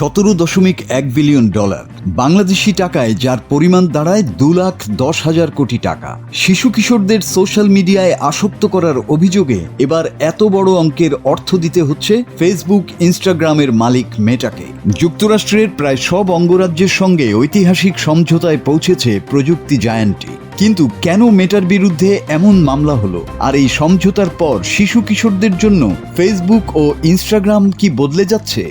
17.1 billion dollar, Bangladeshi টাকায় যার পরিমাণ দাঁড়ায় 2,10,000 কোটি টাকা। শিশু কিশোরদের সোশ্যাল মিডিয়ায় আসক্ত করার অভিযোগে এবার এত বড় অঙ্কের অর্থ দিতে হচ্ছে ফেসবুক, ইনস্টাগ্রামের মালিক মেটাকে। যুক্তরাষ্ট্রের প্রায় সব অঙ্গরাজ্যের সঙ্গে ঐতিহাসিক সমঝোতায় পৌঁছেছে প্রযুক্তি জায়ান্টটি। কিন্তু কেন মেটার বিরুদ্ধে এমন মামলা হলো? আর এই সমঝোতার পর শিশু কিশোরদের জন্য ফেসবুক ও ইনস্টাগ্রাম কি বদলে যাচ্ছে?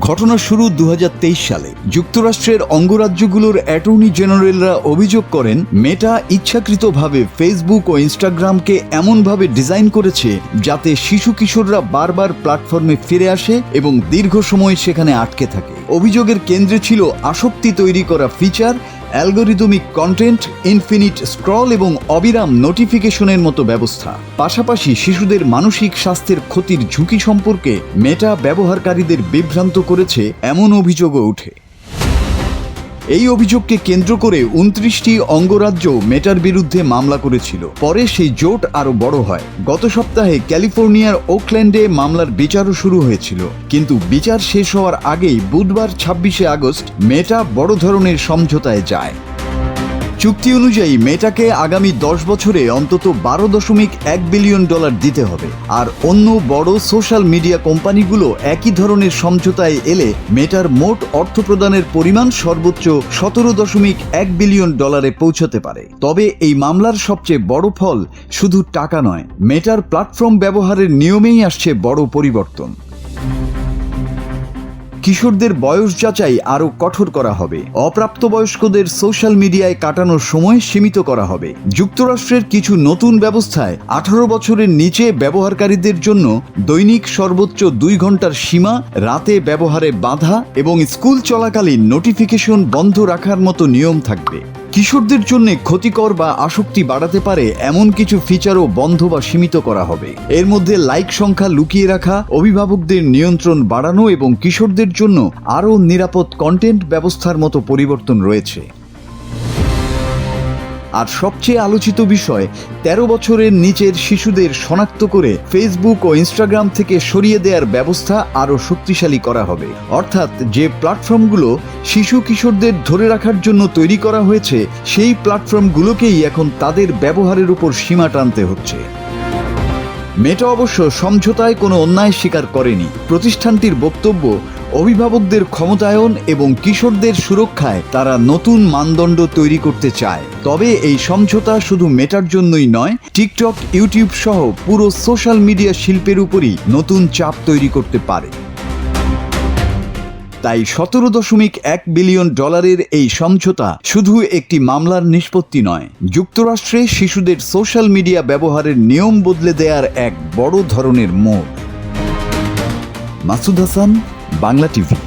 ঘটনা শুরু 2023 সালে। যুক্তরাষ্ট্রের অঙ্গরাজ্যগুলোর অ্যাটর্নি জেনারেলরা অভিযোগ করেন, মেটা ইচ্ছাকৃতভাবে ফেসবুক ও ইনস্টাগ্রামকে এমনভাবে ডিজাইন করেছে যাতে শিশু কিশোররা বারবার প্ল্যাটফর্মে ফিরে আসে এবং দীর্ঘ সময় সেখানে আটকে থাকে। অভিযোগের কেন্দ্রে ছিল আসক্তি তৈরি করা feature, algorithmic content, infinite scroll এবং অবিরাম নোটিফিকেশনের মতো ব্যবস্থা। পাশাপাশি শিশুদের মানসিক স্বাস্থ্যের ক্ষতির ঝুঁকি সম্পর্কে মেটা ব্যবহারকারীদের বিভ্রান্ত করেছে এমন অভিযোগও ওঠে। এই অভিযোগকে কেন্দ্র করে 29টি অঙ্গরাজ্য মেটার বিরুদ্ধে মামলা করেছিল। পরে সেই জোট আরও বড় হয়। গত সপ্তাহে ক্যালিফোর্নিয়ার ওকল্যান্ডে মামলার বিচারও শুরু হয়েছিল। কিন্তু বিচার শেষ হওয়ার আগেই বুধবার 26শে আগস্ট মেটা বড় ধরনের সমঝোতায় যায়। চুক্তি অনুযায়ী মেটাকে আগামী 10 বছরে অন্তত 12.1 বিলিয়ন ডলার দিতে হবে। আর অন্য বড় সোশ্যাল মিডিয়া কোম্পানিগুলো একই ধরনের সমঝোতায় এলে মেটার মোট অর্থ প্রদানের পরিমাণ সর্বোচ্চ 17.1 বিলিয়ন ডলারে পৌঁছতে পারে। তবে এই মামলার সবচেয়ে বড় ফল শুধু টাকা নয়, মেটার প্ল্যাটফর্ম ব্যবহারের নিয়মেই আসছে বড় পরিবর্তন। কিশোরদের বয়স যাচাই আরও কঠোর করা হবে। অপ্রাপ্তবয়স্কদের সোশ্যাল মিডিয়ায় কাটানোর সময় সীমিত করা হবে। যুক্তরাষ্ট্রের কিছু নতুন ব্যবস্থায় 18 বছরের নিচে ব্যবহারকারীদের জন্য দৈনিক সর্বোচ্চ 2 ঘন্টার সীমা, রাতে ব্যবহারে বাধা এবং স্কুল চলাকালীন নোটিফিকেশন বন্ধ রাখার মতো নিয়ম থাকবে। কিশোরদের জন্য ক্ষতিকর বা আসক্তি বাড়াতে পারে এমন কিছু ফিচারও বন্ধ বা সীমিত করা হবে। এর মধ্যে লাইক সংখ্যা লুকিয়ে রাখা, অভিভাবকদের নিয়ন্ত্রণ বাড়ানো এবং কিশোরদের জন্য আরও নিরাপদ কন্টেন্ট ব্যবস্থার মতো পরিবর্তন রয়েছে। আর সবচেয়ে আলোচিত বিষয়, 13 বছরের নিচের শিশুদের শনাক্ত করে ফেসবুক ও ইনস্টাগ্রাম থেকে সরিয়ে দেওয়ার ব্যবস্থা আরও শক্তিশালী করা হবে। অর্থাৎ যে প্ল্যাটফর্মগুলো শিশু কিশোরদের ধরে রাখার জন্য তৈরি করা হয়েছে, সেই প্ল্যাটফর্মগুলোকেই এখন তাদের ব্যবহারের উপর সীমা টানতে হচ্ছে। মেটা অবশ্য সমঝোতায় কোনো অন্যায় স্বীকার করেনি। প্রতিষ্ঠানটির বক্তব্য, অভিভাবকদের ক্ষমতায়ন এবং কিশোরদের সুরক্ষায় তারা নতুন মানদণ্ড তৈরি করতে চায়। তবে এই সমঝোতা শুধু মেটার জন্যই নয়, টিকটক, ইউটিউব সহ পুরো সোশ্যাল মিডিয়া শিল্পের উপরই নতুন চাপ তৈরি করতে পারে। তাই 17.1 বিলিয়ন ডলারের এই সমঝোতা শুধু একটি মামলার নিষ্পত্তি নয়, যুক্তরাষ্ট্রে শিশুদের সোশ্যাল মিডিয়া ব্যবহারের নিয়ম বদলে দেওয়ার এক বড় ধরনের মোড়। মাসুদ হাসান, বাংলা টিভি।